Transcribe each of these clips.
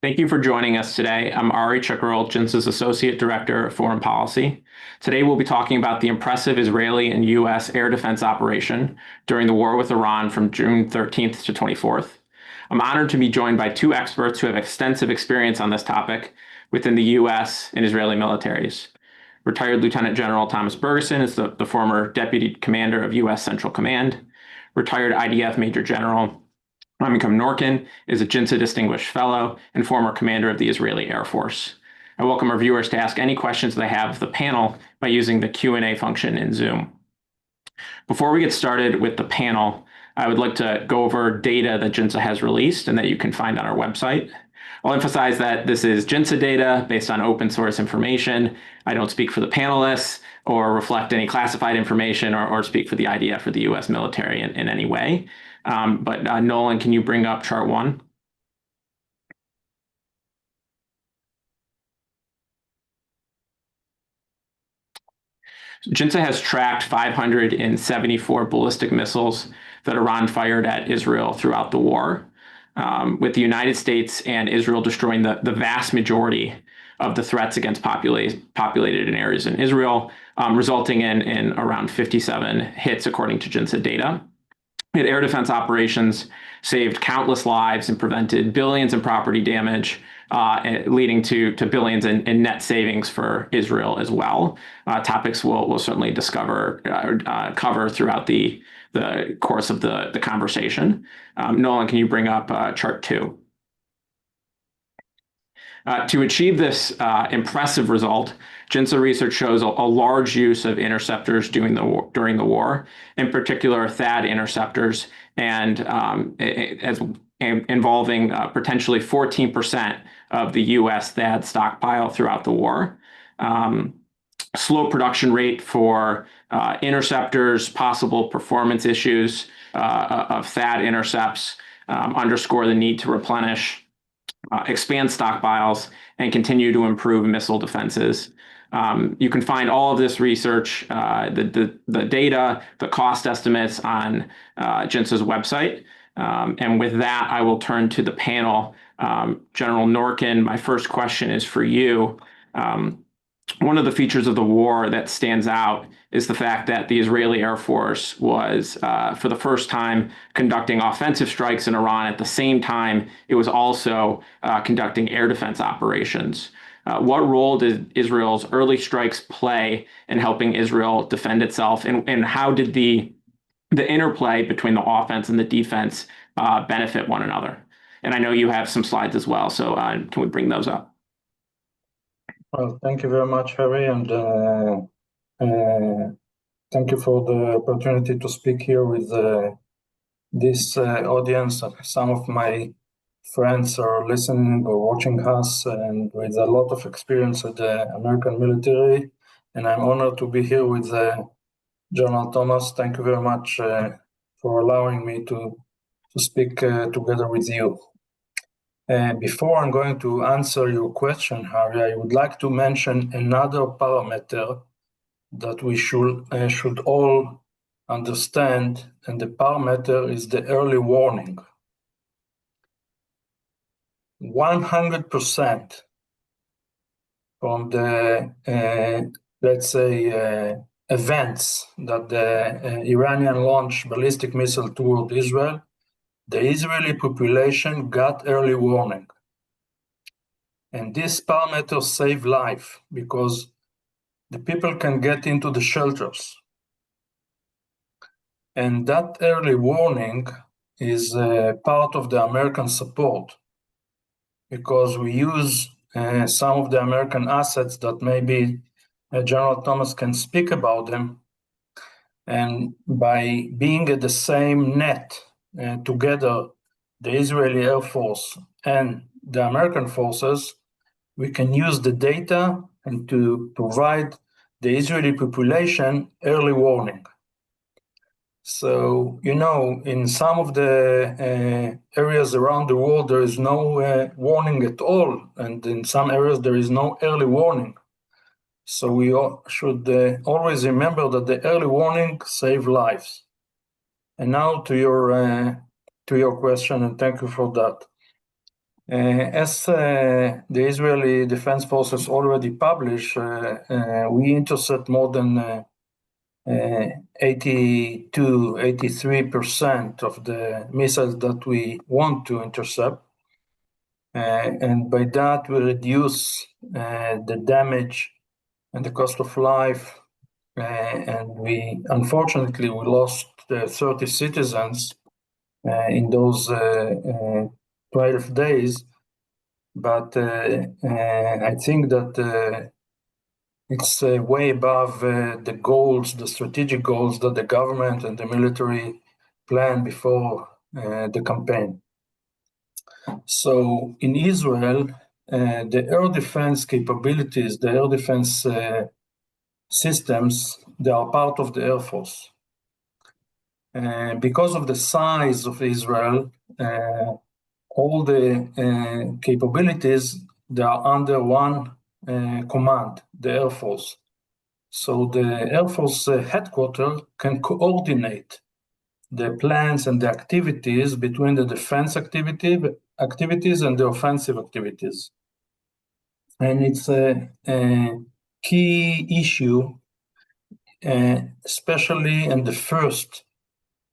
Thank you for joining us today. I'm Ari Chukral, JINSA's Associate Director of Foreign Policy. Today we'll be talking about the impressive Israeli and U.S. air defense operation during the war with Iran from June 13th to 24th. I'm honored to be joined by two experts who have extensive experience on this topic within the U.S. and Israeli militaries. Retired Lieutenant General Thomas Bergeson is the former Deputy Commander of U.S. Central Command. Retired IDF Major General Amikam Norkin is a JINSA Distinguished Fellow and former commander of the Israeli Air Force. I welcome our viewers to ask any questions they have of the panel by using the Q&A function in Zoom. Before we get started with the panel, I would like to go over data that JINSA has released and that you can find on our website. I'll emphasize that this is JINSA data based on open source information. I don't speak for the panelists or reflect any classified information or speak for the IDF or the U.S. military in any way. But Nolan, can you bring up chart 1? JINSA has tracked 574 ballistic missiles that Iran fired at Israel throughout the war, with the United States and Israel destroying the vast majority of the threats against populated areas in Israel, resulting in around 57 hits according to JINSA data. Air defense operations saved countless lives and prevented billions in property damage, leading to billions in net savings for Israel as well. Topics we'll certainly cover throughout the course of the conversation. Nolan, can you bring up chart 2? To achieve this impressive result, JINSA research shows a large use of interceptors during the war, in particular THAAD interceptors, and involving potentially 14% of the U.S. THAAD stockpile throughout the war. Slow production rate for interceptors, possible performance issues of THAAD intercepts underscore the need to replenish, expand stockpiles, and continue to improve missile defenses. You can find all of this research, the data, the cost estimates on JINSA's website. And with that, I will turn to the panel. General Norkin, my first question is for you. One of the features of the war that stands out is the fact that the Israeli Air Force was, for the first time, conducting offensive strikes in Iran at the same time it was also conducting air defense operations. What role did Israel's early strikes play in helping Israel defend itself, and how did the interplay between the offense and the defense benefit one another? And I know you have some slides as well, so can we bring those up? Well, thank you very much, Harry, and thank you for the opportunity to speak here with this audience. Some of my friends are listening or watching us, and with a lot of experience with the American military, and I'm honored to be here with General Thomas. Thank you very much for allowing me to speak together with you. Before I'm going to answer your question, Harry, I would like to mention another parameter that we should all understand, and the parameter is the early warning. 100% from the, let's say, events that the Iranian launched ballistic missile toward Israel, the Israeli population got early warning. And this parameter saved life because the people can get into the shelters. And that early warning is part of the American support, because we use some of the American assets that maybe General Thomas can speak about them. And by being at the same net together, the Israeli Air Force and the American forces, we can use the data and to provide the Israeli population early warning. So, you know, in some of the areas around the world, there is no warning at all. And in some areas, there is no early warning. So we should always remember that the early warning saves lives. And now to your question, and thank you for that. As the Israeli Defense Forces already published, we intercept more than 83% of the missiles that we want to intercept. And by that, we reduce the damage and the cost of life. And unfortunately, we lost 30 citizens in those 12 days. But I think that it's way above the goals, the strategic goals that the government and the military planned before the campaign. So in Israel, the air defense capabilities, the air defense systems, they are part of the Air Force. Because of the size of Israel, all the capabilities, they are under one command, the Air Force. So the Air Force headquarters can coordinate the plans and the activities between the defense activities and the offensive activities. And it's a key issue, especially in the first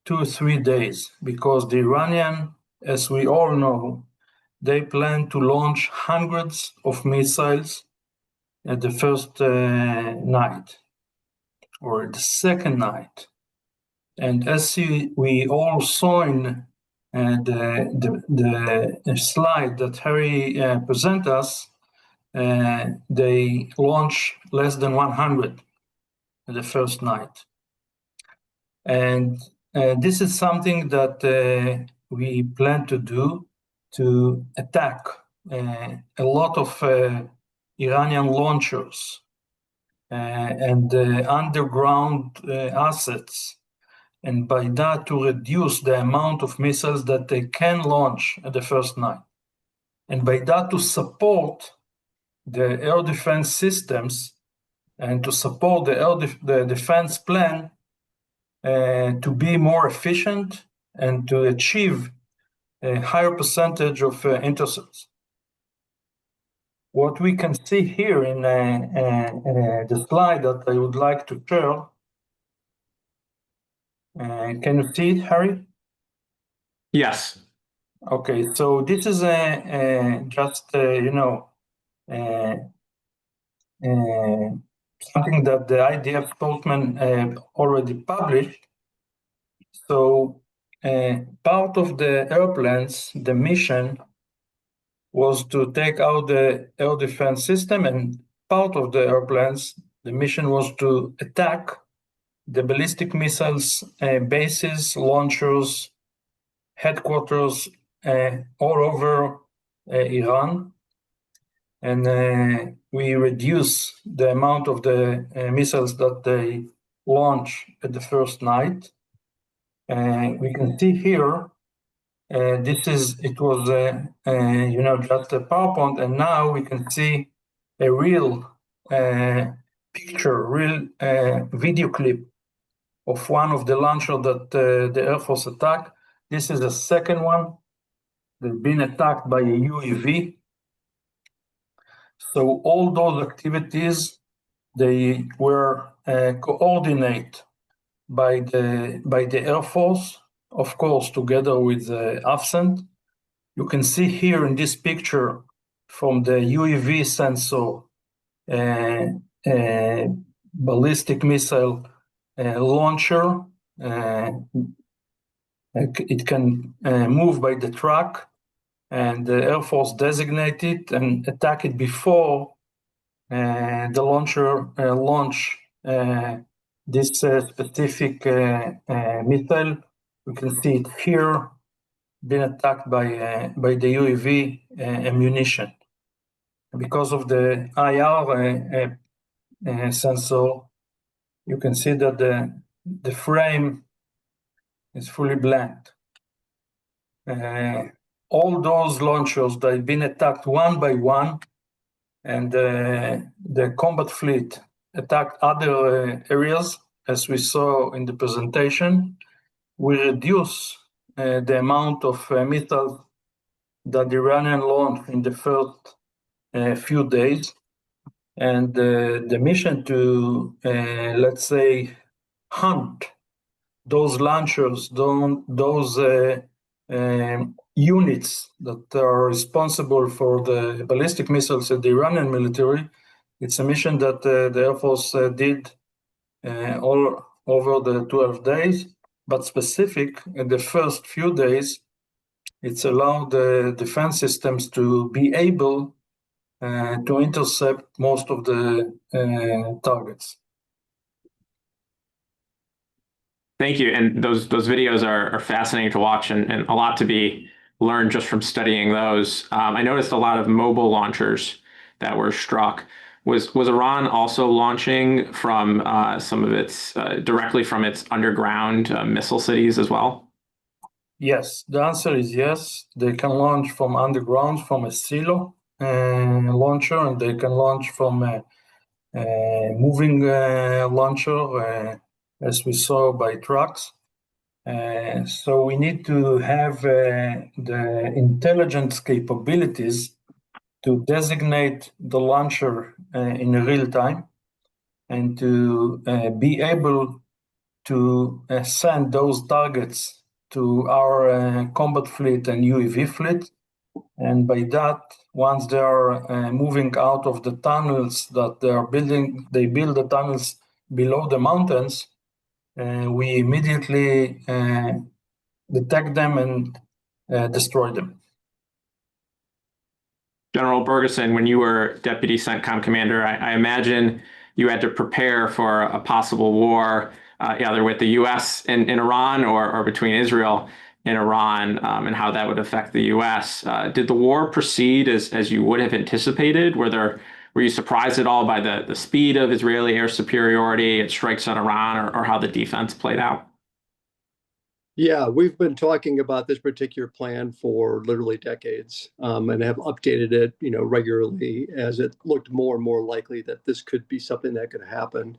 2 or 3 days, because the Iranian, as we all know, they plan to launch hundreds of missiles at the first night or the second night. And as we all saw in the slide that Harry presented us, they launch less than 100 the first night. And this is something that we plan to do to attack a lot of Iranian launchers and underground assets, and by that to reduce the amount of missiles that they can launch at the first night, and by that to support the air defense systems and to support the defense plan to be more efficient and to achieve a higher percentage of intercepts. What we can see here in the slide that I would like to share, can you see it, Harry? Yes. Okay, so this is just something that the IDF spokesman already published. So part of the airplanes, the mission was to take out the air defense system, and part of the airplanes, the mission was to attack the ballistic missiles bases, launchers, headquarters all over Iran. And we reduce the amount of the missiles that they launch at the first night. We can see here, it was just a PowerPoint, and now we can see a real picture, real video clip of one of the launchers that the Air Force attacked. This is the second one. They've been attacked by a UAV. So all those activities, they were coordinated by the Air Force, of course, together with AFCENT. You can see here in this picture from the UAV sensor, ballistic missile launcher. It can move by the track, and the Air Force designate it and attack it before the launcher launch this specific missile. We can see it here, being attacked by the UAV ammunition. Because of the IR sensor, you can see that the frame is fully blanked. All those launchers that have been attacked one by one, and the combat fleet attacked other areas, as we saw in the presentation. We reduce the amount of missiles that the Iranian launched in the first few days. And the mission to, let's say, hunt those launchers, those units that are responsible for the ballistic missiles of the Iranian military. It's a mission that the Air Force did all over the 12 days, but specific in the first few days, it's allowed the defense systems to be able to intercept most of the targets. Thank you. And those videos are fascinating to watch and a lot to be learned just from studying those. I noticed a lot of mobile launchers that were struck. Was Iran also launching from some of its directly from its underground missile cities as well? Yes, the answer is yes. They can launch from underground, from a silo launcher, and they can launch from a moving launcher, as we saw by trucks. So we need to have the intelligence capabilities to designate the launcher in real time and to be able to send those targets to our combat fleet and UAV fleet. And by that, once they are moving out of the tunnels that they are building, they build the tunnels below the mountains, we immediately detect them and destroy them. General Bergeson, when you were Deputy CENTCOM Commander, I imagine you had to prepare for a possible war, either with the U.S. in Iran or between Israel and Iran, and how that would affect the U.S. Did the war proceed as you would have anticipated? Were you surprised at all by the speed of Israeli air superiority, its strikes on Iran, or how the defense played out? Yeah, we've been talking about this particular plan for literally decades, and have updated it, regularly as it looked more and more likely that this could be something that could happen.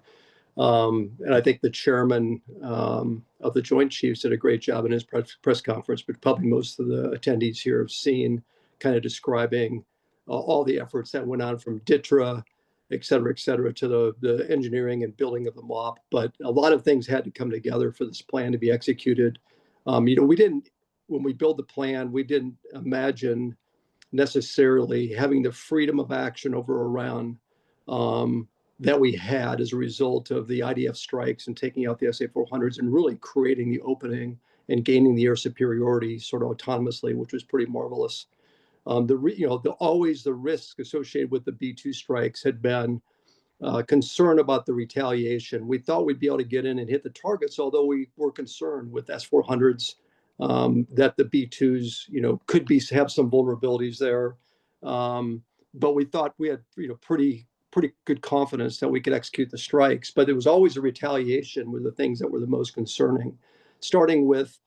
And I think the chairman of the Joint Chiefs did a great job in his press conference, but probably most of the attendees here have seen kind of describing all the efforts that went on from DITRA, et cetera, to the engineering and building of the MOP. But a lot of things had to come together for this plan to be executed. We didn't, when we built the plan, we didn't imagine necessarily having the freedom of action over Iran that we had as a result of the IDF strikes and taking out the SA-400s and really creating the opening and gaining the air superiority sort of autonomously, which was pretty marvelous. Always the risk associated with the B-2 strikes had been concern about the retaliation. We thought we'd be able to get in and hit the targets, although we were concerned with S-400s that the B-2s, could have some vulnerabilities there. But we thought we had, pretty good confidence that we could execute the strikes. But there was always a retaliation were the things that were the most concerning, starting with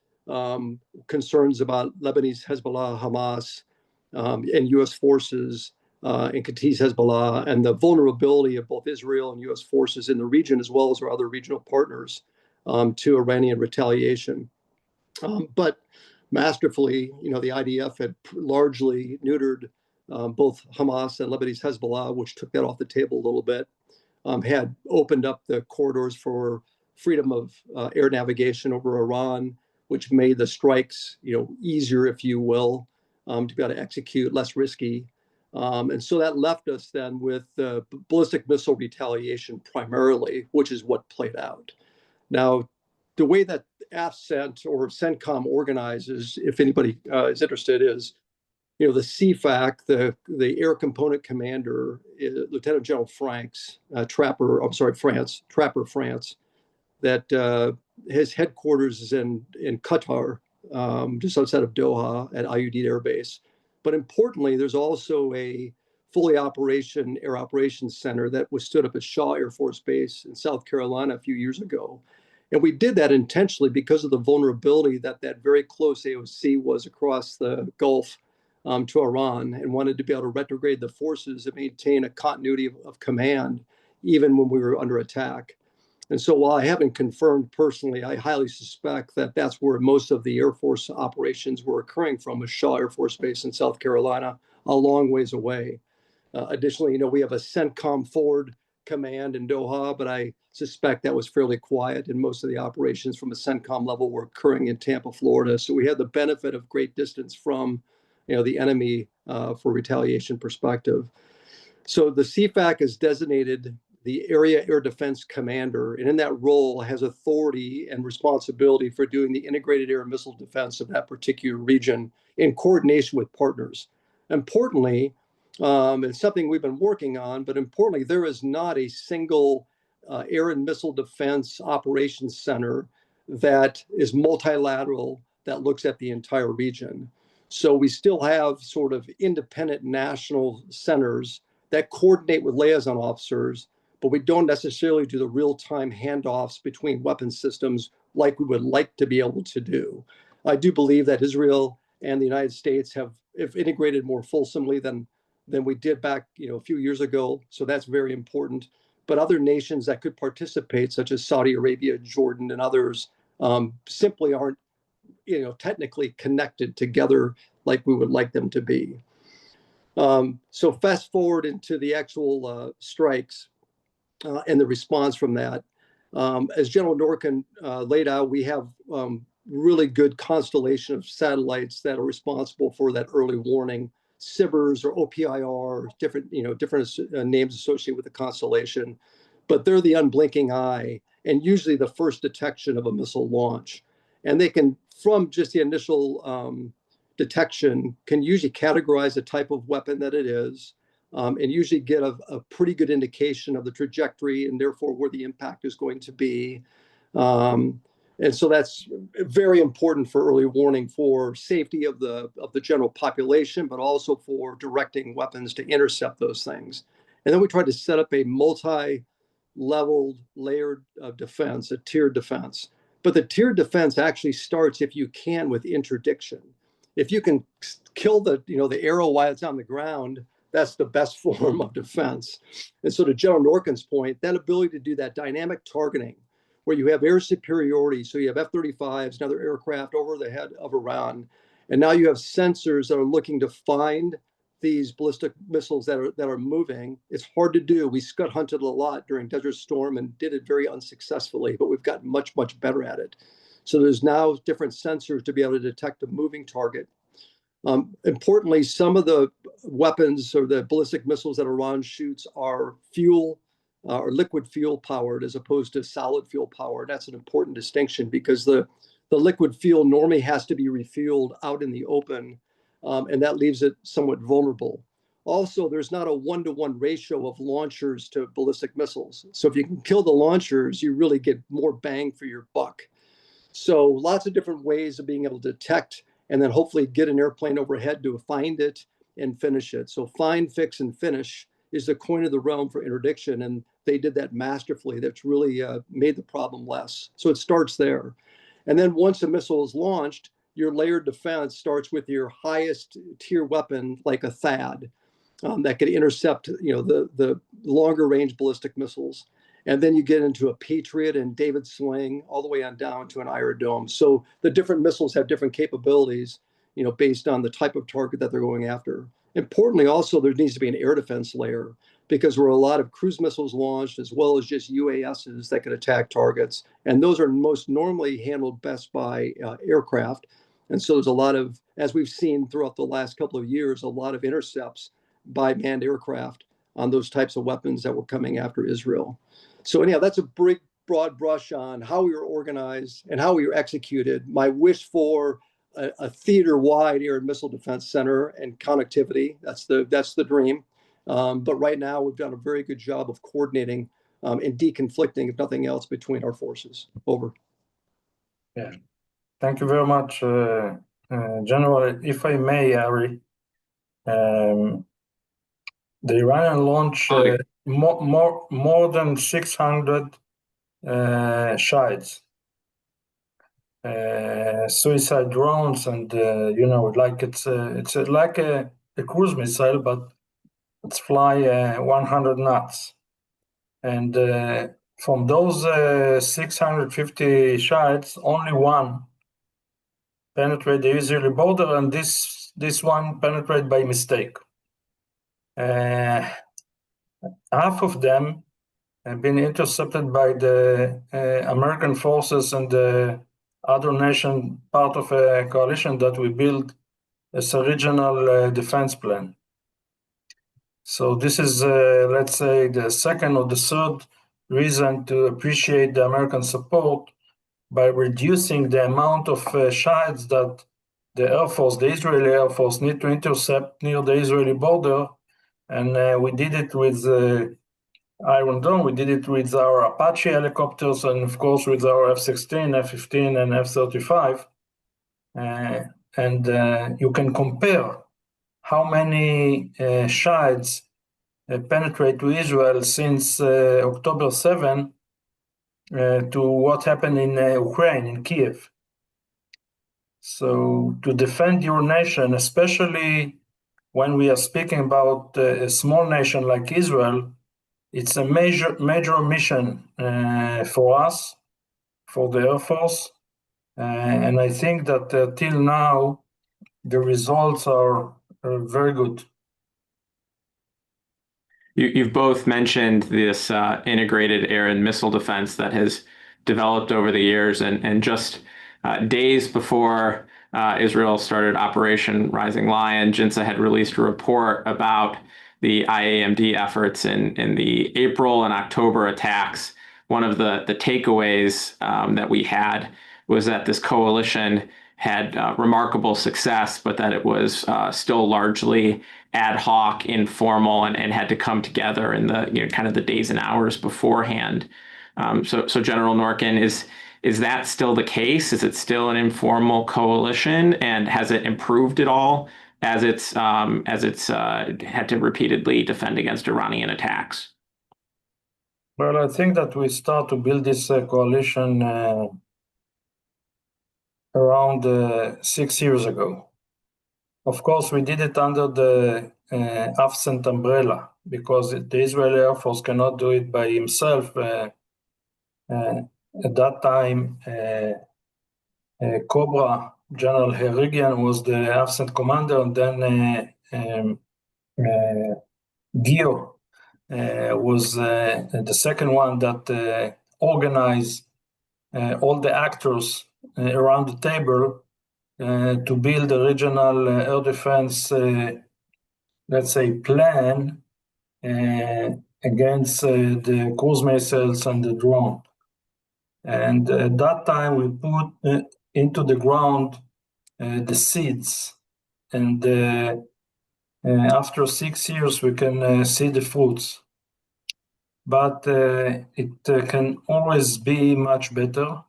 concerns about Lebanese Hezbollah, Hamas, and U.S. forces in Qatti's Hezbollah, and the vulnerability of both Israel and U.S. forces in the region, as well as our other regional partners, to Iranian retaliation. But masterfully, the IDF had largely neutered both Hamas and Lebanese Hezbollah, which took that off the table a little bit, had opened up the corridors for freedom of air navigation over Iran, which made the strikes, easier, if you will, to be able to execute, less risky. And so that left us then with ballistic missile retaliation primarily, which is what played out. Now, the way that AFCENT or CENTCOM organizes, if anybody is interested, is the CFAC, the Air Component Commander, Lieutenant General Trapper France, that his headquarters is in Qatar, just outside of Doha at Al Udeid Air Base. But importantly, there's also a fully air operations center that was stood up at Shaw Air Force Base in South Carolina a few years ago. And we did that intentionally because of the vulnerability that very close AOC was across the Gulf to Iran, and wanted to be able to retrograde the forces and maintain a continuity of command even when we were under attack. And so while I haven't confirmed personally, I highly suspect that that's where most of the Air Force operations were occurring from, was Shaw Air Force Base in South Carolina, a long ways away. Additionally, we have a CENTCOM forward command in Doha, but I suspect that was fairly quiet, and most of the operations from a CENTCOM level were occurring in Tampa, Florida. So we had the benefit of great distance from, the enemy for retaliation perspective. So the CFAC is designated the Area Air Defense Commander, and in that role has authority and responsibility for doing the integrated air and missile defense of that particular region in coordination with partners. Importantly, it's something we've been working on, but importantly, there is not a single air and missile defense operations center that is multilateral that looks at the entire region. So we still have sort of independent national centers that coordinate with liaison officers, but we don't necessarily do the real-time handoffs between weapon systems like we would like to be able to do. I do believe that Israel and the United States have integrated more fulsomely than we did back, a few years ago. So that's very important. But other nations that could participate, such as Saudi Arabia, Jordan, and others, simply aren't, technically connected together like we would like them to be. So fast forward into the actual strikes and the response from that. As General Norkin laid out, we have really good constellation of satellites that are responsible for that early warning, SIBRs or OPIR, different names associated with the constellation, but they're the unblinking eye and usually the first detection of a missile launch. And they can, from just the initial detection, can usually categorize the type of weapon that it is, and usually get a pretty good indication of the trajectory and therefore where the impact is going to be. And so that's very important for early warning, for safety of the general population, but also for directing weapons to intercept those things. And then we tried to set up a multi-leveled, layered defense, a tiered defense. But the tiered defense actually starts, if you can, with interdiction. If you can kill the arrow while it's on the ground, that's the best form of defense. And so to General Norkin's point, that ability to do that dynamic targeting, where you have air superiority, so you have F-35s and other aircraft over the head of Iran, and now you have sensors that are looking to find these ballistic missiles that are moving. It's hard to do. We scud hunted a lot during Desert Storm and did it very unsuccessfully, but we've gotten much, much better at it. So there's now different sensors to be able to detect a moving target. Importantly, some of the weapons or the ballistic missiles that Iran shoots are fuel or liquid fuel powered as opposed to solid fuel powered. That's an important distinction because the liquid fuel normally has to be refueled out in the open, and that leaves it somewhat vulnerable. Also, there's not a 1-to-1 ratio of launchers to ballistic missiles. So if you can kill the launchers, you really get more bang for your buck. So lots of different ways of being able to detect and then hopefully get an airplane overhead to find it and finish it. So find, fix, and finish is the coin of the realm for interdiction, and they did that masterfully. That's really made the problem less. So it starts there. And then once a missile is launched, your layered defense starts with your highest tier weapon, like a THAAD, that could intercept the longer range ballistic missiles. And then you get into a Patriot and David Sling, all the way on down to an Iron Dome. So the different missiles have different capabilities, based on the type of target that they're going after. Importantly, also, there needs to be an air defense layer because there are a lot of cruise missiles launched as well as just UASs that can attack targets. And those are most normally handled best by aircraft. And so there's a lot of, as we've seen throughout the last couple of years, a lot of intercepts by manned aircraft on those types of weapons that were coming after Israel. So anyhow, that's a big, broad brush on how we were organized and how we were executed. My wish for a theater-wide air and missile defense center and connectivity, that's the dream. But right now, we've done a very good job of coordinating and deconflicting, if nothing else, between our forces. Over. Yeah. Thank you very much, General. If I may, Ari, the Iranian launched more than 600 shites, suicide drones, and like it's like a cruise missile, but it's fly 100 knots. And From those 650 shots, only one penetrated the Israeli border, and this one penetrated by mistake. Half of them have been intercepted by the American forces and the other nation, part of a coalition that we built as a regional defense plan. So this is, let's say, the second or the third reason to appreciate the American support by reducing the amount of shots that the Air Force, the Israeli Air Force, need to intercept near the Israeli border. And we did it with Iron Dome, we did it with our Apache helicopters, and of course with our F-16, F-15, and F-35. And you can compare how many shots penetrate to Israel since October 7 to what happened in Ukraine, in Kiev. So to defend your nation, especially when we are speaking about a small nation like Israel, it's a major mission for us, for the Air Force. And I think that till now, the results are very good. You've both mentioned this integrated air and missile defense that has developed over the years, and just days before Israel started Operation Rising Lion, JINSA had released a report about the IAMD efforts in the April and October attacks. One of the takeaways that we had was that this coalition had remarkable success, but that it was still largely ad hoc, informal, and had to come together in the kind of the days and hours beforehand. So General Norkin, is that still the case? Is it still an informal coalition, and has it improved at all as it's had to repeatedly defend against Iranian attacks? Well, I think that we start to build this coalition around 6 years ago. Of course, we did it under the absent umbrella because the Israeli Air Force cannot do it by himself. At that time, Cobra, General Herigian was the absent commander, and then Gio was the second one that organized all the actors around the table to build a regional air defense, let's say, plan against the cruise missiles and the drone. And at that time, we put into the ground the seeds. And after 6 years, we can see the fruits. But it can always be much better.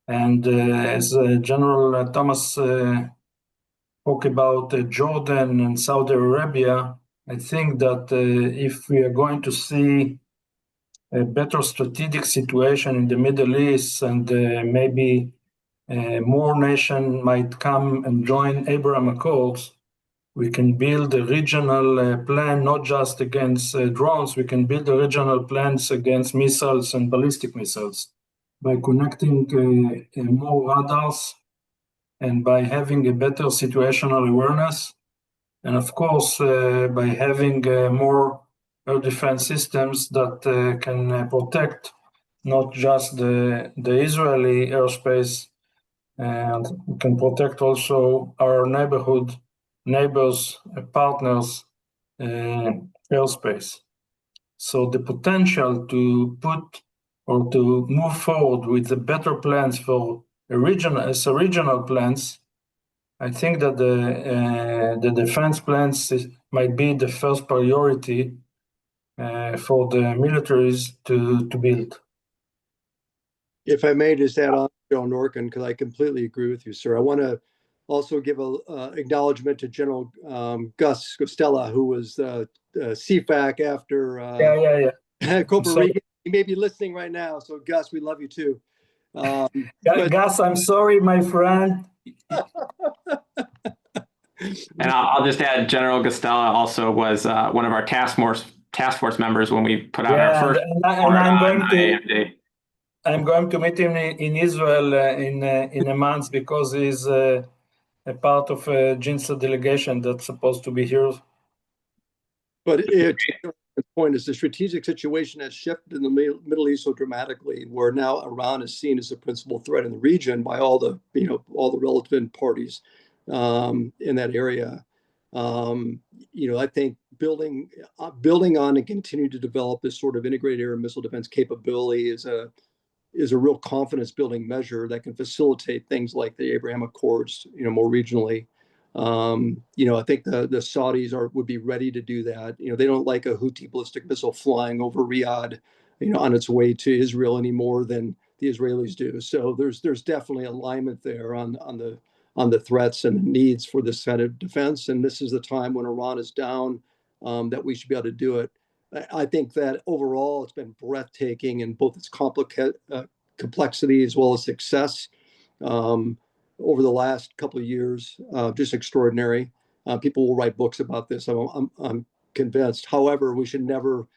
And as General Thomas spoke about Jordan and Saudi Arabia, I think that if we are going to see a better strategic situation in the Middle East, and maybe more nations might come and join Abraham Accords, we can build a regional plan, not just against drones. We can build a regional plans against missiles and ballistic missiles by connecting more radars and by having a better situational awareness. And of course, by having more air defense systems that can protect not just the Israeli airspace, and can protect also our neighbors, partners, airspace. So the potential to put or to move forward with the better plans for regional plans, I think that the defense plans might be the first priority for the militaries to build. If I may just add on, General Norkin, because I completely agree with you, sir. I want to also give a acknowledgement to General Gus Costella, who was CFAC after Copa Rica. He may be listening right now, so Gus, we love you too. Gus, I'm sorry, my friend. And I'll just add, General Costella also was one of our task task force members when we put out our Yeah, first and report I'm on going to AMD. I'm going to meet him in Israel in a month because he's a part of a JINSA delegation that's supposed to be here. But the point is the strategic situation has shifted in the Middle East so dramatically, where now Iran is seen as a principal threat in the region by all the relevant parties in that area. I think building on and continue to develop this sort of integrated air and missile defense capability is a real confidence building measure that can facilitate things like the Abraham Accords, more regionally. I think the Saudis would be ready to do that. They don't like a Houthi ballistic missile flying over Riyadh, on its way to Israel any more than the Israelis do. So there's definitely alignment there on the threats and the needs for this kind of defense. And this is the time when Iran is down, that we should be able to do it. I think that overall it's been breathtaking in both its complexity as well as success over the last couple of years. Just extraordinary. People will write books about this. I'm convinced. However, we should never,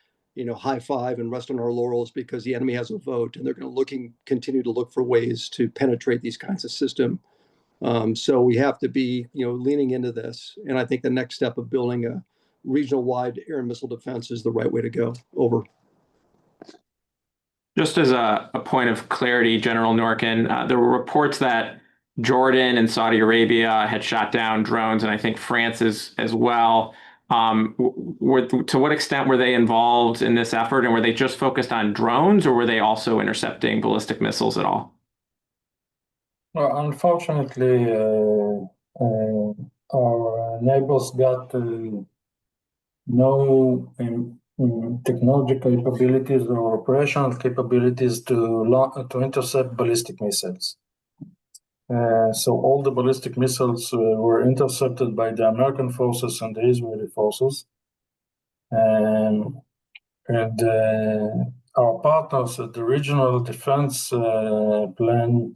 high five and rest on our laurels because the enemy has a vote and they're going to continue to look for ways to penetrate these kinds of systems. So we have to be, leaning into this. And I think the next step of building a regional-wide air and missile defense is the right way to go. Over. Just as a point of clarity, General Norkin, there were reports that Jordan and Saudi Arabia had shot down drones, and I think France as well. To what extent were they involved in this effort, and were they just focused on drones, or were they also intercepting ballistic missiles at all? Well, unfortunately, our neighbors got no technology capabilities or operational capabilities to intercept ballistic missiles. So all the ballistic missiles were intercepted by the American forces and the Israeli forces. And our partners at the regional defense plan,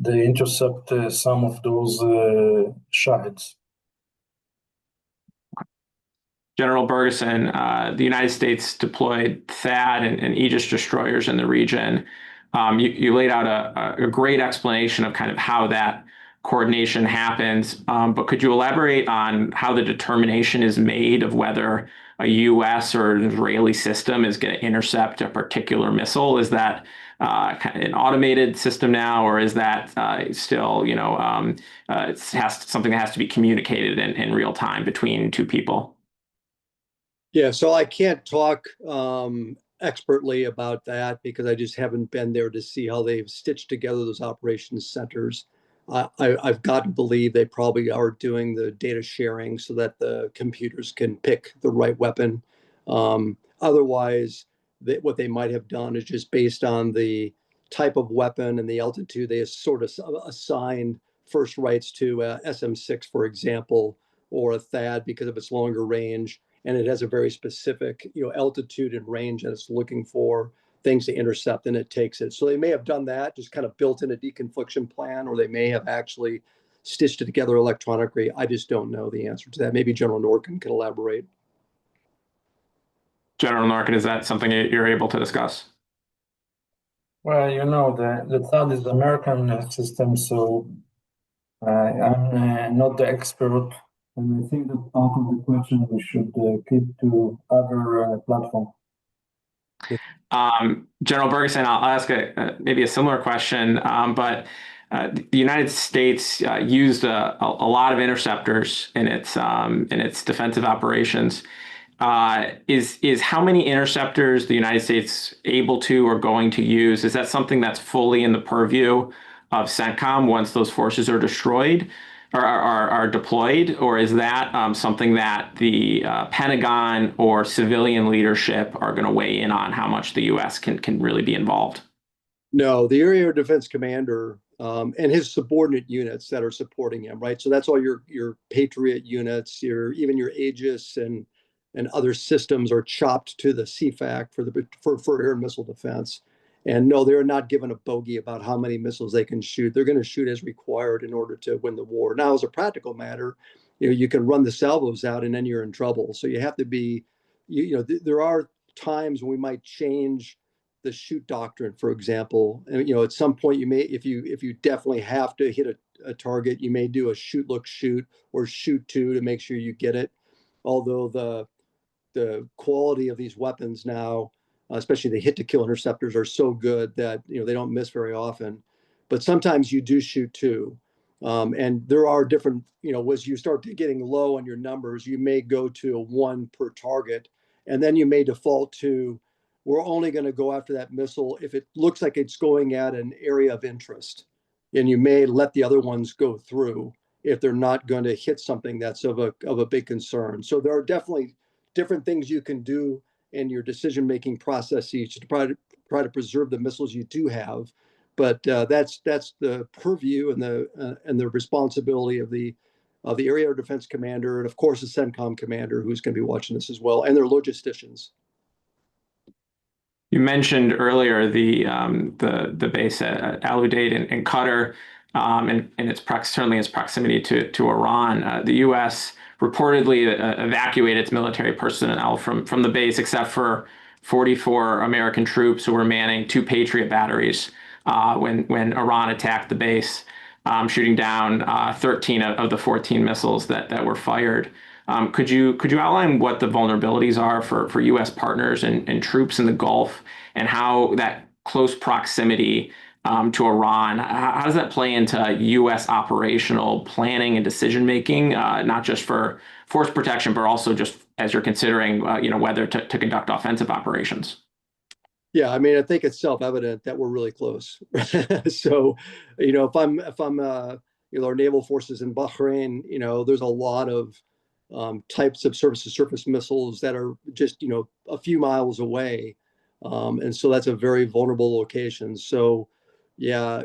they intercept some of those shahids. General Bergeson, the United States deployed THAAD and Aegis destroyers in the region. You laid out a great explanation of kind of how that coordination happens, but could you elaborate on how the determination is made of whether a U.S. or an Israeli system is going to intercept a particular missile? Is that an automated system now, or is that still, something that has to be communicated in real time between two people? Yeah, so I can't talk expertly about that because I just haven't been there to see how they've stitched together those operations centers. I've got to believe they probably are doing the data sharing so that the computers can pick the right weapon. Otherwise, what they might have done is just based on the type of weapon and the altitude, they sort of assigned first rights to SM-6, for example, or a THAAD because of its longer range. And it has a very specific, altitude and range that it's looking for things to intercept, and it takes it. So they may have done that, just kind of built in a deconfliction plan, or they may have actually stitched it together electronically. I just don't know the answer to that. Maybe General Norkin can elaborate. General Norkin, is that something you're able to discuss? Well, the THAAD is the American system, so I'm not the expert. And I think that part of the question we should keep to other platforms. General Bergeson, I'll ask maybe a similar question, but the United States used a lot of interceptors in its defensive operations. Is how many interceptors the United States able to or going to use? Is that something that's fully in the purview of CENTCOM once those forces are destroyed? Are deployed, or is that something that the Pentagon or civilian leadership are going to weigh in on how much the U.S. can really be involved? No, the Area Defense Commander and his subordinate units that are supporting him, right? So that's all your Patriot units, even your Aegis and other systems are chopped to the CFAC for air and missile defense. And no, they're not given a bogey about how many missiles they can shoot. They're going to shoot as required in order to win the war. Now, as a practical matter, you can run the salvos out and then you're in trouble. So you have to be there are times when we might change the shoot doctrine, for example. And at some point, you may, if you definitely have to hit a target, you may do a shoot, look, shoot, or shoot two to make sure you get it. Although the quality of these weapons now, especially the hit to kill interceptors, are so good that they don't miss very often. But sometimes you do shoot two. And there are different, as you start to getting low on your numbers, you may go to a one per target, and then you may default to, we're only going to go after that missile if it looks like it's going at an area of interest. And you may let the other ones go through if they're not going to hit something that's of a big concern. So there are definitely different things you can do in your decision-making processes to try to preserve the missiles you do have. But that's the purview and the responsibility of the area defense commander, and of course the CENTCOM commander, who's going to be watching this as well, and their logisticians. You mentioned earlier the base at Al Udeid in Qatar, and certainly its proximity to Iran. The U.S. reportedly evacuated its military personnel from the base, except for 44 American troops who were manning 2 Patriot batteries when Iran attacked the base, shooting down 13 of the 14 missiles that were fired. Could you outline what the vulnerabilities are for U.S. partners and troops in the Gulf, and how that close proximity to Iran, how does that play into U.S. operational planning and decision making, not just for force protection, but also just as you're considering whether to conduct offensive operations? Yeah, I mean, I think it's self-evident that we're really close. So, if I'm our naval forces in Bahrain, there's a lot of types of surface-to-surface missiles that are just a few miles away, and so that's a very vulnerable location. So, yeah,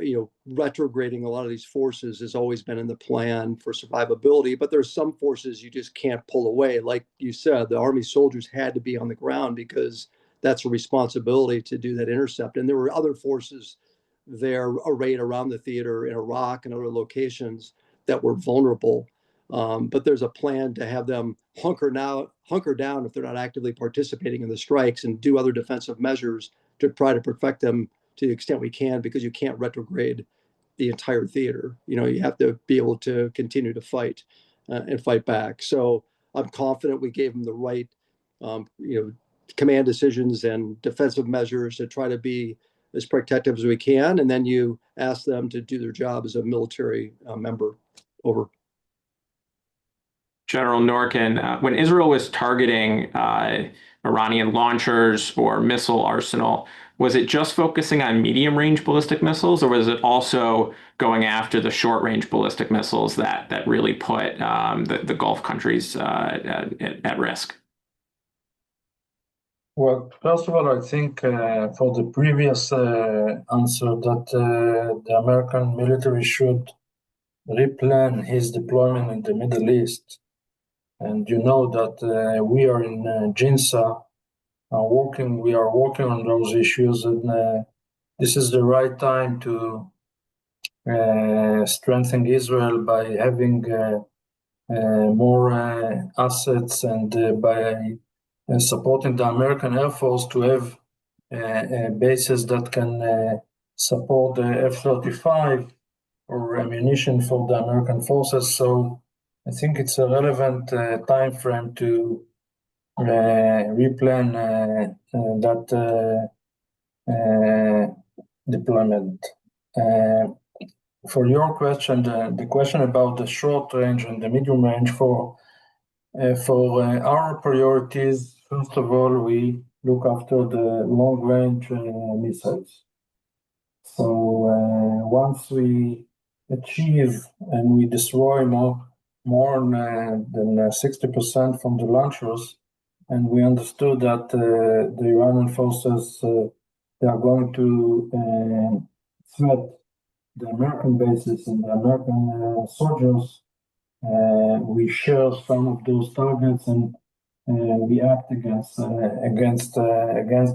retrograding a lot of these forces has always been in the plan for survivability. But there's some forces you just can't pull away. Like you said, the Army soldiers had to be on the ground because that's a responsibility to do that intercept. And there were other forces there arrayed around the theater in Iraq and other locations that were vulnerable. But there's a plan to have them hunker down if they're not actively participating in the strikes, and do other defensive measures to try to protect them to the extent we can, because you can't retrograde the entire theater. You have to be able to continue to fight and fight back. So I'm confident we gave them the right, command decisions and defensive measures to try to be as protective as we can. And then you ask them to do their job as a military member. Over. General Norkin, when Israel was targeting Iranian launchers or missile arsenal, was it just focusing on medium-range ballistic missiles, or was it also going after the short-range ballistic missiles that really put the Gulf countries at risk? Well, first of all, I think for the previous answer that the American military should replan his deployment in the Middle East. And you know that we are in JINSA we are working on those issues, and this is the right time to strengthen Israel by having more assets, and by supporting the American Air Force to have bases that can support the F-35 or ammunition for the American forces. So I think it's a relevant time frame to replan that deployment. For your question, the question about the short range and the medium range, for our priorities, first of all, we look after the long range missiles. So once we achieve and we destroy more than 60% from the launchers, and we understood that the Iranian forces they are going to threat the American bases and the American soldiers, we share some of those targets, and we act against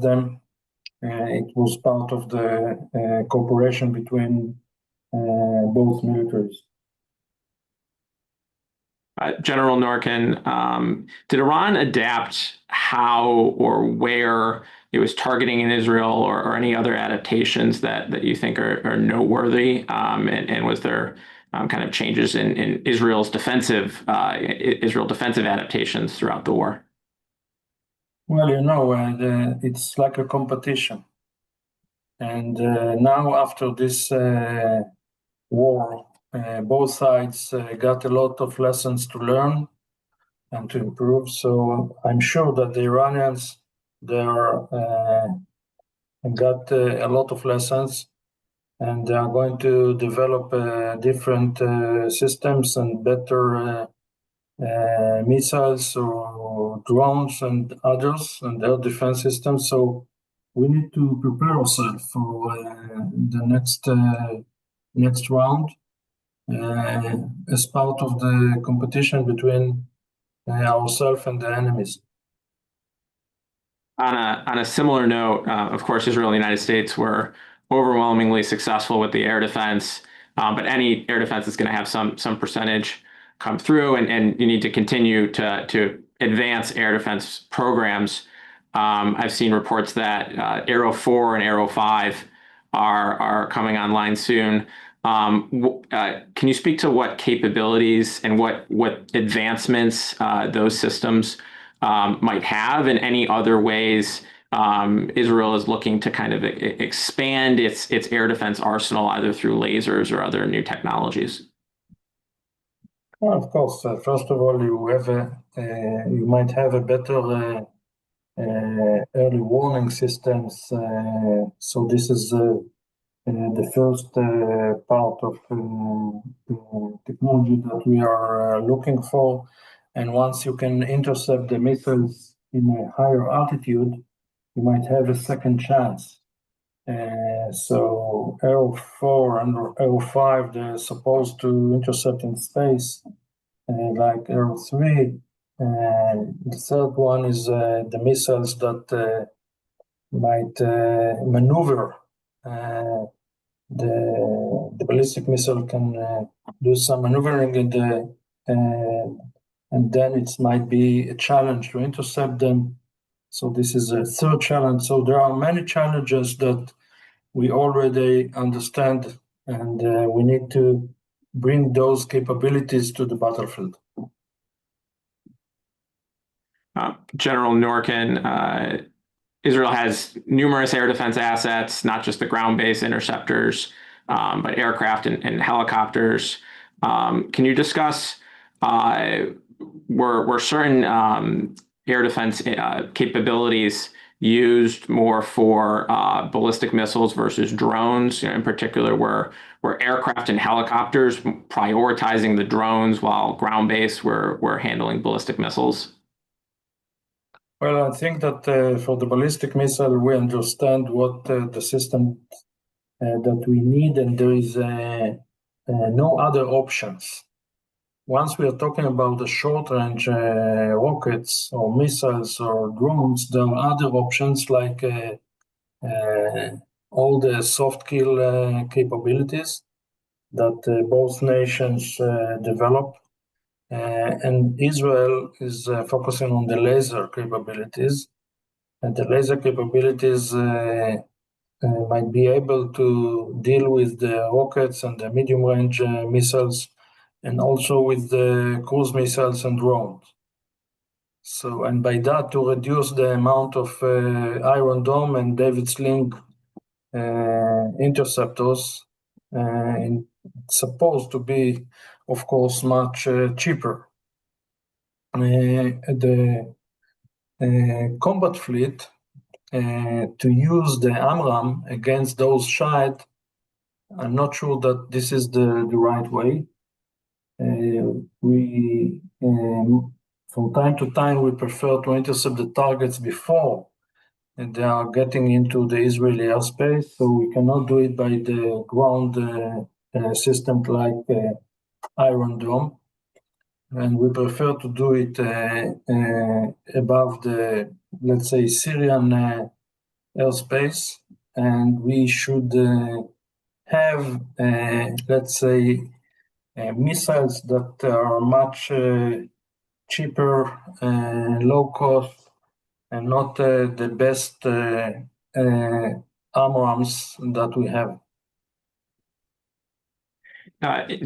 them. It was part of the cooperation between both militaries. General Norkin, did Iran adapt how or where it was targeting in Israel, or any other adaptations that you think are noteworthy? And was there kind of changes in Israel's defensive adaptations throughout the war? Well, it's like a competition. And now after this war, both sides got a lot of lessons to learn and to improve. So I'm sure that the Iranians, they got a lot of lessons, and they are going to develop different systems and better missiles or drones and others and their defense systems. So we need to prepare ourselves for the next round as part of the competition between ourselves and the enemies. On a similar note, of course, Israel and the United States were overwhelmingly successful with the air defense, but any air defense is going to have some percentage come through, and you need to continue to advance air defense programs. I've seen reports that Arrow 4 and Arrow 5 are coming online soon. Can you speak to what capabilities and what advancements those systems might have, and any other ways Israel is looking to kind of expand its air defense arsenal, either through lasers or other new technologies? Well, of course, first of all, you might have a better early warning systems. So this is the first part of technology that we are looking for. And once you can intercept the missiles in a higher altitude, you might have a second chance. So Arrow 4 and Arrow 5, they're supposed to intercept in space, like Arrow 3. The third one is the missiles that might maneuver. The ballistic missile can do some maneuvering and then it might be a challenge to intercept them. So this is a third challenge. So there are many challenges that we already understand, and we need to bring those capabilities to the battlefield. General Norkin, Israel has numerous air defense assets, not just the ground-based interceptors, but aircraft and helicopters. Can you discuss were certain air defense capabilities used more for ballistic missiles versus drones? In particular, were aircraft and helicopters prioritizing the drones while ground-based were handling ballistic missiles? Well, I think that for the ballistic missile, we understand what the system that we need, and there is no other options. Once we are talking about the short-range rockets or missiles or drones, there are other options like all the soft kill capabilities that both nations develop. And Israel is focusing on the laser capabilities, and the laser capabilities might be able to deal with the rockets and the medium-range missiles, and also with the cruise missiles and drones. So, and by that, to reduce the amount of Iron Dome and David Sling interceptors, it's supposed to be, of course, much cheaper. The combat fleet to use the AMRAAM against those Shahid, I'm not sure that this is the right way. We from time to time we prefer to intercept the targets before and they are getting into the Israeli airspace, so we cannot do it by the ground system like Iron Dome, and we prefer to do it above the, let's say, Syrian airspace, and we should have, let's say, missiles that are much cheaper, low cost, and not the best arms that we have.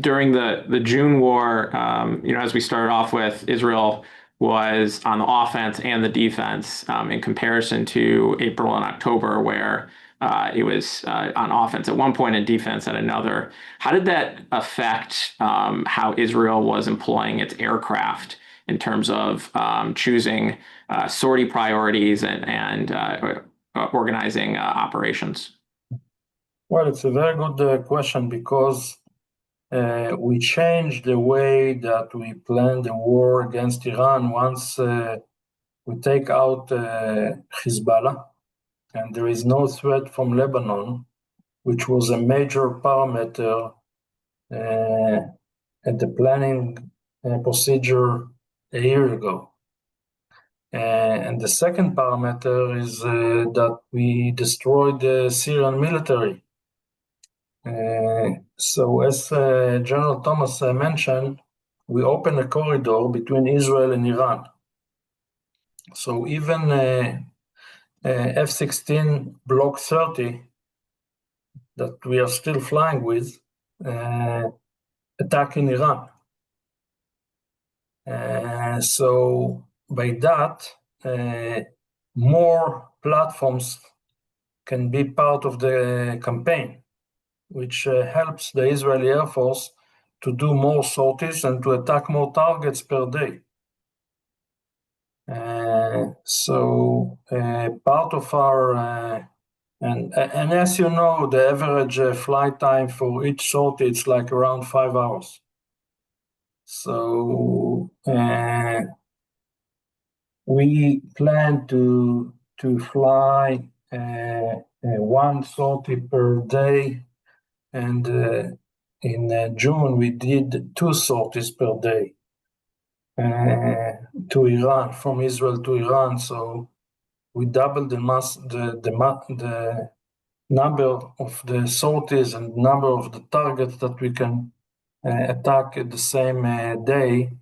During the June war, as we started off with, Israel was on the offense and the defense in comparison to April and October, where it was on offense at one point and defense at another. How did that affect how Israel was employing its aircraft in terms of choosing sortie priorities and organizing operations? Well, it's a very good question, because we changed the way that we plan the war against Iran once we take out Hezbollah, and there is no threat from Lebanon, which was a major parameter at the planning procedure a year ago. And the second parameter is that we destroyed the Syrian military. So as General Thomas mentioned, we opened a corridor between Israel and Iran. So even F-16 Block 30 that we are still flying with attack in Iran. So by that, more platforms can be part of the campaign, which helps the Israeli Air Force to do more sorties and to attack more targets per day. So part of our, and as you know, the average flight time for each sortie, it's like around 5 hours. So we plan to fly one sortie per day, and in June we did 2 sorties per day to Iran, from Israel to Iran. So we doubled the number of the sorties and number of the targets that we can attack at the same day.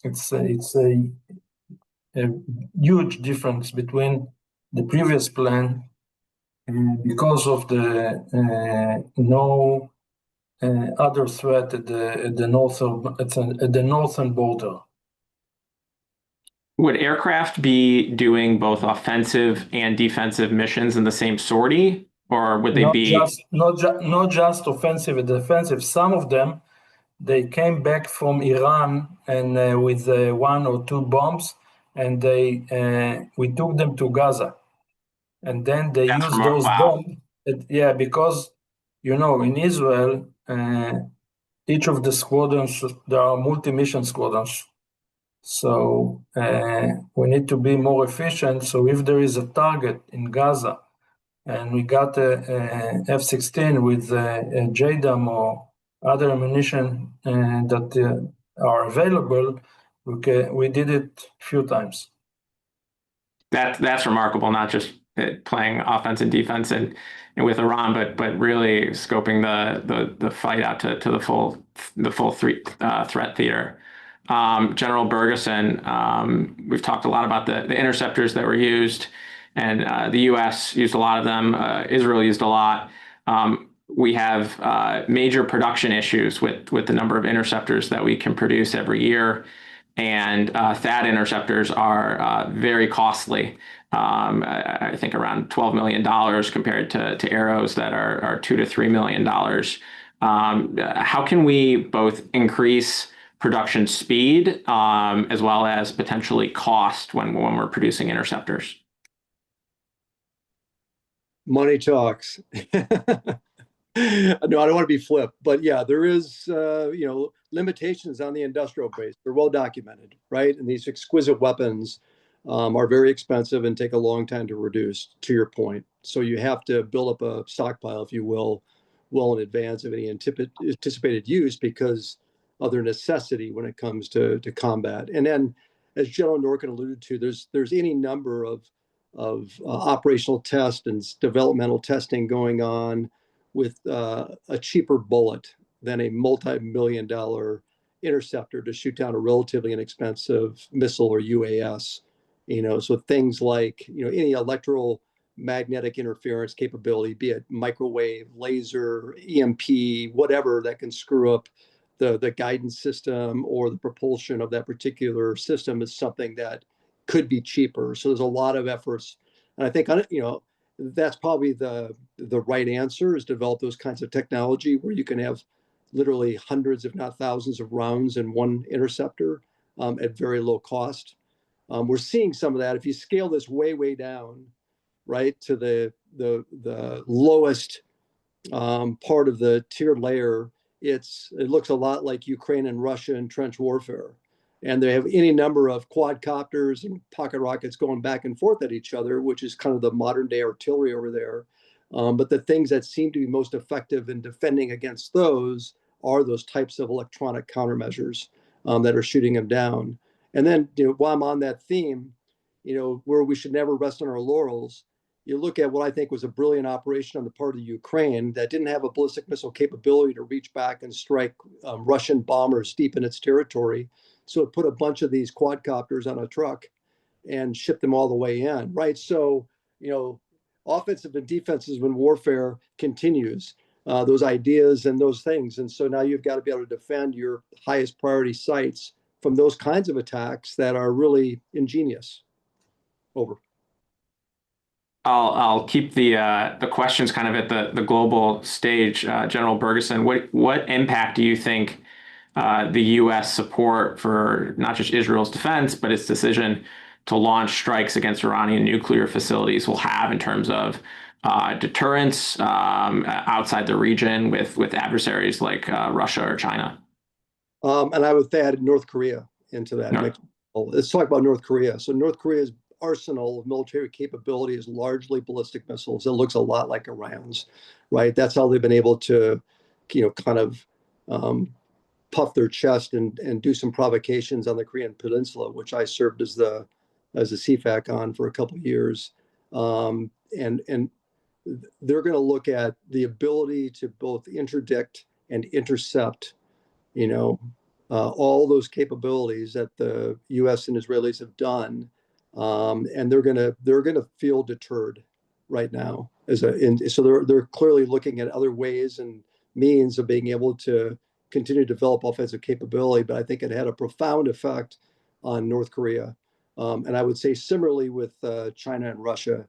It's a huge difference between the previous plan, because of the no other threat at the northern border. Would aircraft be doing both offensive and defensive missions in the same sortie, or would they not just offensive and defensive? Some of them, they came back from Iran and with 1 or 2 bombs, and we took them to Gaza, and then they used those bombs. Yeah, because in Israel, each of the squadrons, there are multi-mission squadrons. So we need to be more efficient. So if there is a target in Gaza, and we got a F-16 with a JDAM or other ammunition that are available, we did it a few times. That's remarkable, not just playing offense and defense and with Iran, but really scoping the fight out to the full threat theater. General Bergeson, we've talked a lot about the interceptors that were used, and the U.S. used a lot of them. Israel used a lot. We have major production issues with the number of interceptors that we can produce every year, and THAAD interceptors are very costly. I think around $12 million compared to arrows that are $2 to $3 million. How can we both increase production speed as well as potentially cost when we're producing interceptors? Money talks. No, I don't want to be flip, but yeah, there is, limitations on the industrial base. They're well documented, right? And these exquisite weapons are very expensive and take a long time to produce, to your point. So you have to build up a stockpile, if you will, well in advance of any anticipated use, because of their necessity when it comes to combat. And then, as General Norkin alluded to, there's any number of operational tests and developmental testing going on with a cheaper bullet than a multi-million-dollar interceptor to shoot down a relatively inexpensive missile or UAS. So things like any electromagnetic interference capability, be it microwave, laser, EMP, whatever that can screw up the guidance system or the propulsion of that particular system, is something that could be cheaper. So there's a lot of efforts, and I think that's probably the right answer, is develop those kinds of technology where you can have literally hundreds, if not thousands, of rounds in one interceptor at very low cost. We're seeing some of that. If you scale this way down, right, to the lowest part of the tiered layer, it looks a lot like Ukraine and Russia in trench warfare. And they have any number of quadcopters and pocket rockets going back and forth at each other, which is kind of the modern day artillery over there. But the things that seem to be most effective in defending against those are those types of electronic countermeasures that are shooting them down. And then, while I'm on that theme, where we should never rest on our laurels, you look at what I think was a brilliant operation on the part of Ukraine that didn't have a ballistic missile capability to reach back and strike Russian bombers deep in its territory. So it put a bunch of these quadcopters on a truck and shipped them all the way in, right? So, offensive and defensive warfare continues, those ideas and those things. And so now you've got to be able to defend your highest priority sites from those kinds of attacks that are really ingenious. Over. I'll keep the questions kind of at the global stage. General Bergeson, what impact do you think the U.S. support for not just Israel's defense, but its decision to launch strikes against Iranian nuclear facilities will have in terms of deterrence outside the region with adversaries like Russia or China? And I would add North Korea into that. No. Let's talk about North Korea. So North Korea's arsenal of military capability is largely ballistic missiles. It looks a lot like Iran's, right? That's how they've been able to, kind of puff their chest and do some provocations on the Korean Peninsula, which I served as a CFAC on for a couple of years. And they're going to look at the ability to both interdict and intercept, all those capabilities that the U.S. and Israelis have done. And they're gonna feel deterred right now. So they're clearly looking at other ways and means of being able to continue to develop offensive capability. But I think it had a profound effect on North Korea, and I would say similarly with China and Russia,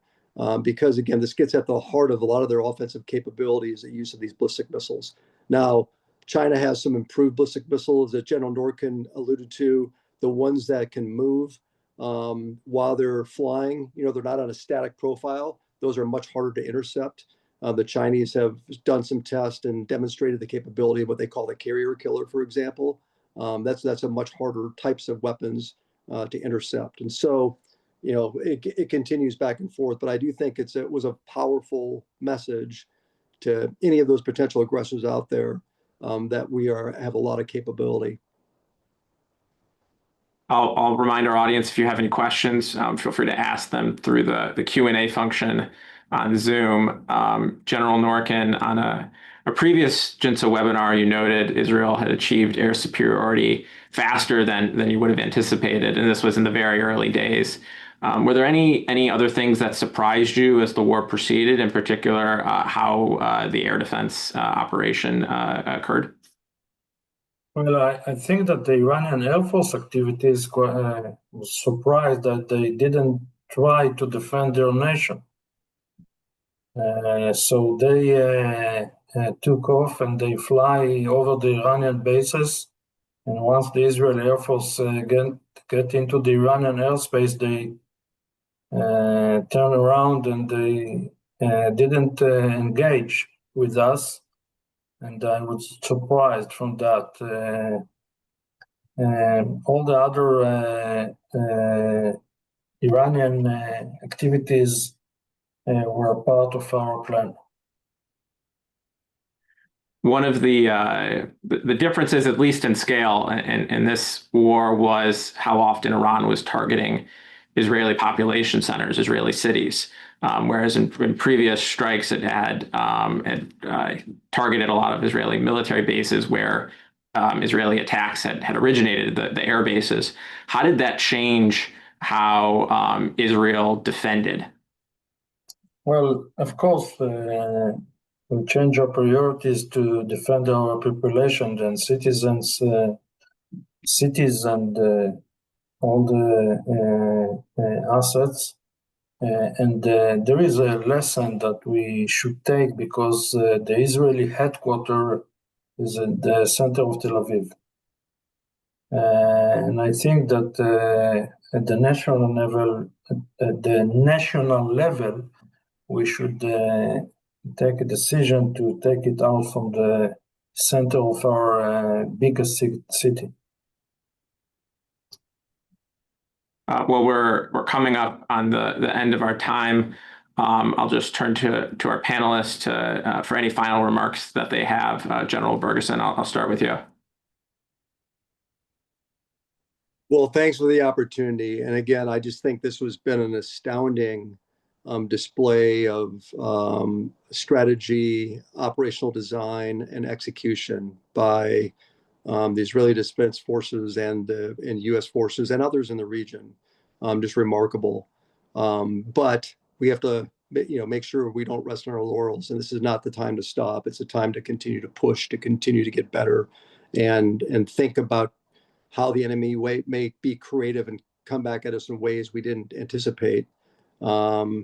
because again, this gets at the heart of a lot of their offensive capabilities, the use of these ballistic missiles. Now, China has some improved ballistic missiles that General Norkin alluded to, the ones that can move while they're flying. They're not on a static profile. Those are much harder to intercept. The Chinese have done some tests and demonstrated the capability of what they call the carrier killer, for example. That's a much harder types of weapons to intercept. And so, it continues back and forth. But I do think it was a powerful message to any of those potential aggressors out there that we have a lot of capability. I'll remind our audience, if you have any questions, feel free to ask them through the Q&A function on Zoom. General Norkin, on a previous JINSA webinar, you noted Israel had achieved air superiority faster than you would have anticipated, and this was in the very early days. Were there any other things that surprised you as the war proceeded, in particular how the air defense operation occurred? Well, I think that the Iranian Air Force activities was surprised that they didn't try to defend their nation. So they took off and they fly over the Iranian bases. And once the Israeli Air Force get into the Iranian airspace, they turn around and they didn't engage with us. And I was surprised from that. All the other Iranian activities were part of our plan. One of the differences, at least in scale, in this war was how often Iran was targeting Israeli population centers, Israeli cities. Whereas in previous strikes, it had targeted a lot of Israeli military bases where Israeli attacks had originated, the air bases. How did that change how Israel defended? Well, of course, we change our priorities to defend our population and citizens, cities, and all the assets. And there is a lesson that we should take because the Israeli headquarters is in the center of Tel Aviv. And I think that at the national level, we should take a decision to take it out from the center of our biggest city. Well, we're coming up on the end of our time. I'll just turn to our panelists for any final remarks that they have. General Bergeson, I'll start with you. Well, thanks for the opportunity. And again, I just think this has been an astounding display of strategy, operational design, and execution by the Israeli Defense Forces and U.S. forces and others in the region. Just remarkable. But we have to, make sure we don't rest on our laurels. And this is not the time to stop. It's a time to continue to push, to continue to get better, and think about how the enemy may be creative and come back at us in ways we didn't anticipate. My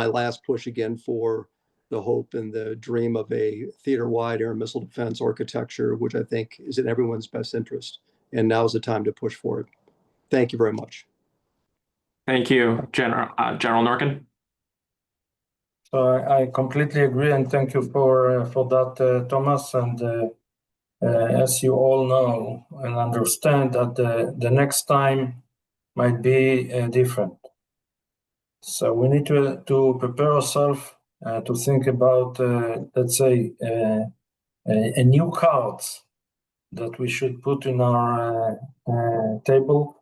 last push again for the hope and the dream of a theater-wide air and missile defense architecture, which I think is in everyone's best interest. And now is the time to push for it. Thank you very much. Thank you, General Norkin. I completely agree, and thank you for that, Thomas. And as you all know and understand, that the next time might be different. So we need to prepare ourselves to think about, let's say, a new cards that we should put in our table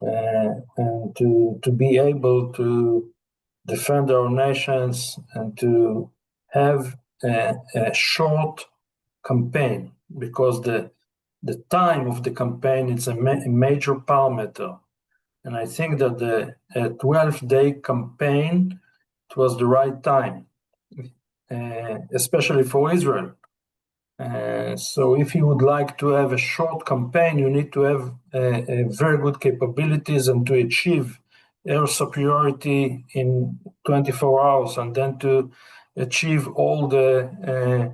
and to be able to defend our nations and to have a short campaign, because the time of the campaign is a major parameter. And I think that the 12-day campaign, it was the right time, especially for Israel. So if you would like to have a short campaign, you need to have very good capabilities and to achieve air superiority in 24 hours, and then to achieve all the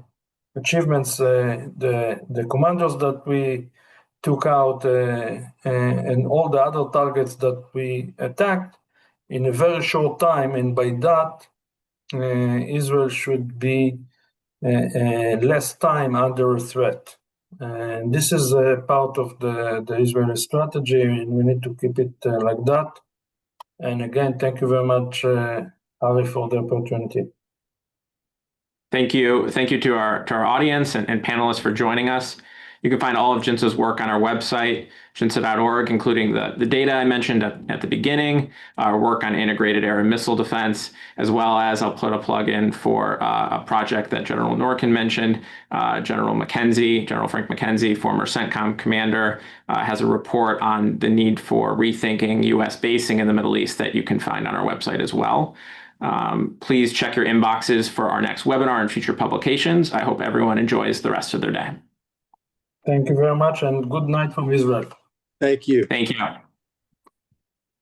achievements, the commanders that we took out, and all the other targets that we attacked in a very short time. And by that, Israel should be less time under threat. And this is a part of the Israeli strategy, and we need to keep it like that. And again, thank you very much, Harry, for the opportunity. Thank you. Thank you to our audience and panelists for joining us. You can find all of JINSA's work on our website, jinsa.org, including the data I mentioned at the beginning, our work on integrated air and missile defense, as well as I'll put a plug in for a project that General Norkin mentioned. General Frank McKenzie, former CENTCOM commander, has a report on the need for rethinking U.S. basing in the Middle East that you can find on our website as well. Please check your inboxes for our next webinar and future publications. I hope everyone enjoys the rest of their day. Thank you very much, and good night from Israel. Thank you. Thank you.